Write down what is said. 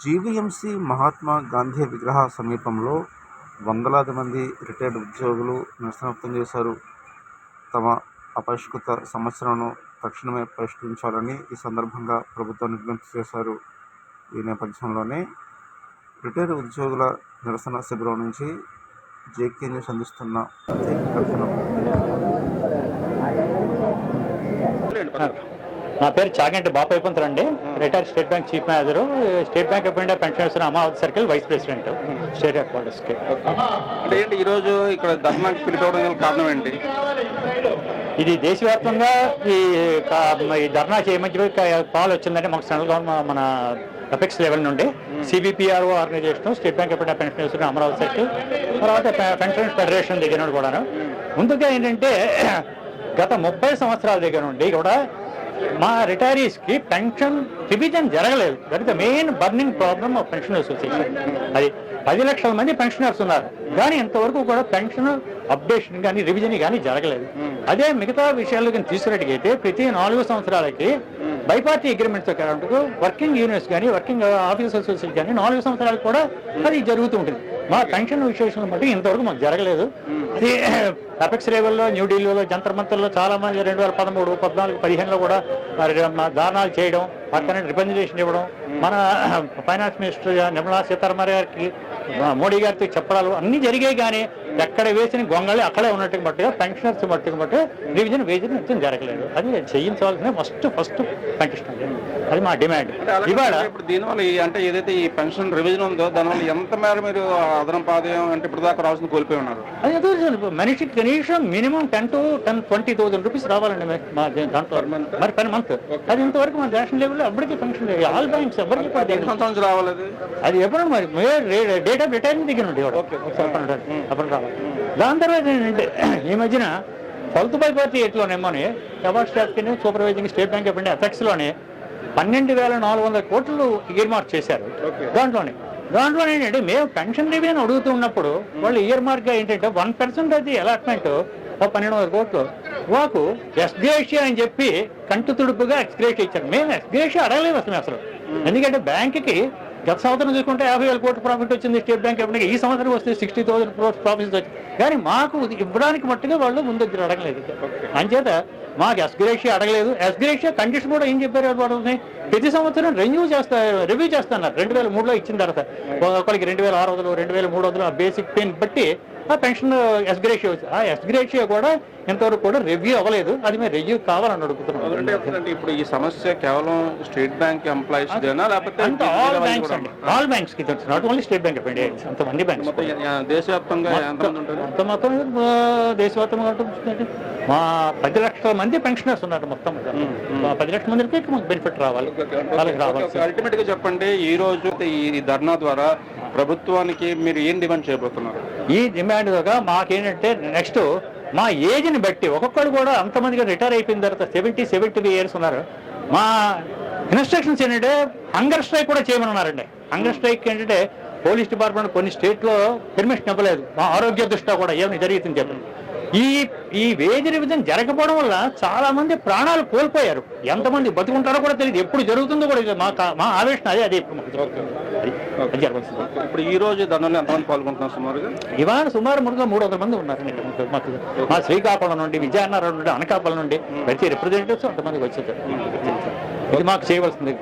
GVMC Mahatma Gandhi విగ్రహ సమీపంలో వందలాది మంది రిటైర్డ్ ఉద్యోగులు నిరసన వ్యక్తం చేశారు. తమ అపరిష్కృత సమస్యలను తక్షణమే పరిష్కరించాలని ఈ సందర్భంగా ప్రభుత్వాన్ని విజ్ఞప్తి చేశారు. ఈ నేపథ్యంలోనే రిటైర్డ్ ఉద్యోగుల నిరసన శిబిరం నుంచి జేకే న్యూస్ అందిస్తున్న కథనం. నా పేరు చాగంటి బాపైపంతులు అండి. Retired state bank chief manager, state bank of India pensioners Amaravati circle vice president state head క్వార్టర్స్కి. అంటే ఏంటి ఈరోజు ఇక్కడ ధర్నాకి పిలిపించడం కారణం ఏంటి? ఇది దేశవ్యాప్తంగా ఈ ధర్నా చేయమని కాల్ వచ్చిందంటే మాకు సెంట్రల్ గవర్నమెంట్ మన అపెక్స్ లెవెల్ నుండి CBPRO organisation, state bank of India pensioners Amaravati circle, తర్వాత పెన్షనర్స్ ఫెడరేషన్ దగ్గర నుండి కూడా. ముందుగా ఏంటంటే గత 30 సంవత్సరాల దగ్గర నుండి కూడా మా రిటైరీస్కి పెన్షన్ రివిజన్ జరగలేదు. That is the main burning problem of pension association. అది 10 లక్షల మంది పెన్షనర్స్ ఉన్నారు, కానీ ఇంతవరకు కూడా పెన్షన్ అప్డేషన్ కానీ రివిజన్ కానీ జరగలేదు. అదే మిగతా విషయాలు కానీ తీసుకున్నట్టుగైతే ప్రతి 4 సంవత్సరాలకి బైపార్టీ అగ్రిమెంట్స్ కరెంట్కు వర్కింగ్ యూనియన్స్ కానీ వర్కింగ్ ఆఫీసర్స్ అసోసియేషన్ కానీ 4 సంవత్సరాలకు కూడా అది జరుగుతూ ఉంటుంది. మా పెన్షన్ విషయం బట్టి ఇంతవరకు మాకు జరగలేదు. అది అపెక్స్ లెవెల్లో న్యూఢిల్లీలో జంతర్ మంతర్లో చాలా మంది 2013, 14, 15లో కూడా ధారణాలు చేయడం, పక్కన రిప్రజెంటేషన్ ఇవ్వడం, మన ఫైనాన్స్ మినిస్టర్ నిర్మలా సీతారామన్ గారికి మోడీ గారితో చెప్పడాలు అన్నీ జరిగాయి. కానీ ఎక్కడ వేసిన గొంగళి అక్కడే ఉన్నట్టు మట్టుగా పెన్షనర్స్ మట్టుకు బట్టి రివిజన్ వేజన్ నిత్యం జరగలేదు. అది చేయించవలసిన ఫస్ట్ పెన్షన్. అది మా డిమాండ్. ఇవాళ ఇప్పుడు దీనివల్ల అంటే ఏదైతే ఈ పెన్షన్ రివిజన్ ఉందో దానివల్ల ఎంత మేర మీరు అదనపు ఆదాయం అంటే ఇప్పుడు దాకా రావాల్సింది కోల్పోయి ఉన్నారు? అది మనిషికి కనీసం మినిమం 10,000 to 20,000 రూపీస్ రావాలండి మా దాంట్లో మరి పర్ మంత్. అది ఇంతవరకు మన నేషనల్ లెవెల్లో ఎప్పటికీ పెన్షన్ లేదు. ఆల్ బ్యాంక్స్ ఎవరికి రావాలి. అది ఎప్పుడు మరి డేట్ ఆఫ్ రిటైర్మెంట్ దగ్గర నుండి అప్పుడు రావాలి. దాని తర్వాత ఏంటంటే ఈ మధ్యన 12th బైపార్టీ ఎట్లోనేమోని అవార్డ్ స్టాఫ్ కింద supervising state bank of India ఎఫెక్స్లోనే 12,400 కోట్లు ఇయర్ మార్క్ చేశారు. దాంట్లో ఏంటంటే మేము పెన్షన్ రివ్యూని అడుగుతూ ఉన్నప్పుడు వాళ్ళు ఇయర్ మార్క్గా ఏంటంటే 1% అది అలాట్మెంట్ 1,200 కోట్లు మాకు ఎస్గ్రేషియా అని చెప్పి కంటు తుడుపుగా ఎక్స్గ్రేషియా ఇచ్చారు. మేము ఎస్గ్రేషియా అడగలేదు అసలు. ఎందుకంటే బ్యాంక్కి గత సంవత్సరం చూసుకుంటే 50,000 కోట్ల ప్రాఫిట్ వచ్చింది స్టేట్ బ్యాంక్ ఆఫ్ ఇండియా. ఈ సంవత్సరం వస్తే 60,000 crores ప్రాఫిట్స్ వచ్చింది. కానీ మాకు ఇవ్వడానికి మట్టుగా వాళ్ళు ముందు అడగలేదు. అంచేత మాకు ఎస్గ్రేషియా అడగలేదు. ఎస్గ్రేషియా కండిషన్ కూడా ఏం చెప్పారు వాళ్ళని, ప్రతి సంవత్సరం రివ్యూ చేస్తున్నారు. 2003లో ఇచ్చిన తర్వాత ఒకరికి 2,600, 2,300 ఆ బేసిక్ పేని బట్టి ఆ పెన్షన్ ఎస్గ్రేషియా వచ్చి ఆ ఎస్గ్రేషియా కూడా ఇంతవరకు కూడా రివ్యూ అవ్వలేదు. అది మేము రివ్యూ కావాలని అడుగుతున్నాం. ఇప్పుడు ఈ సమస్య కేవలం స్టేట్ బ్యాంక్ ఎంప్లాయీస్ లేకపోతే ఆల్ బ్యాంక్స్ కి తెలుసు, not only state bank of India, అంతమంది బ్యాంక్స్ దేశవ్యాప్తంగా దేశవ్యాప్తంగా ఉంటుంది. మా 10 లక్షల మంది పెన్షనర్స్ ఉన్నారు. మొత్తం 10 లక్షల మందికి మాకు బెనిఫిట్ రావాలి. అల్టిమేట్ గా చెప్పండి, ఈ రోజు ఈ ధర్నా ద్వారా ప్రభుత్వానికి మీరు ఏం డిమాండ్ చేయబోతున్నారు? ఈ డిమాండ్ మాకేంటంటే నెక్స్ట్ మా ఏజ్ని బట్టి ఒక్కొక్కరు కూడా అంతమందిగా రిటైర్ అయిపోయిన తర్వాత 70 years ఉన్నారు. మా ఇన్స్ట్రక్షన్స్ ఏంటంటే హంగర్ స్ట్రైక్ కూడా చేయమన్నారండి. హంగర్ స్ట్రైక్ ఏంటంటే పోలీస్ డిపార్ట్మెంట్ కొన్ని స్టేట్లో పర్మిషన్ ఇవ్వలేదు. మా ఆరోగ్య దృష్ట్యా కూడా ఏమైనా జరుగుతుంది చెప్పండి. ఈ వేజ్ రివిజన్ జరగకపోవడం వల్ల చాలా మంది ప్రాణాలు కోల్పోయారు. ఎంతమంది బతుకుంటారో కూడా తెలియదు, ఎప్పుడు జరుగుతుందో కూడా మా ఆవేశం అదే జరగాల్సింది. ఇప్పుడు ఈ రోజు ధర్నాలో ఎంతమంది పాల్గొంటున్నారు? సుమారుగా ఇవాళ సుమారు 300 మంది ఉన్నారండి. మా శ్రీకాకుళం నుండి, విజయనగరం నుండి, అనకాపల్లి నుండి ప్రతి రిప్రజెంటేటివ్స్ అంతమందికి వచ్చేసారు. ఇది మాకు చేయవలసింది.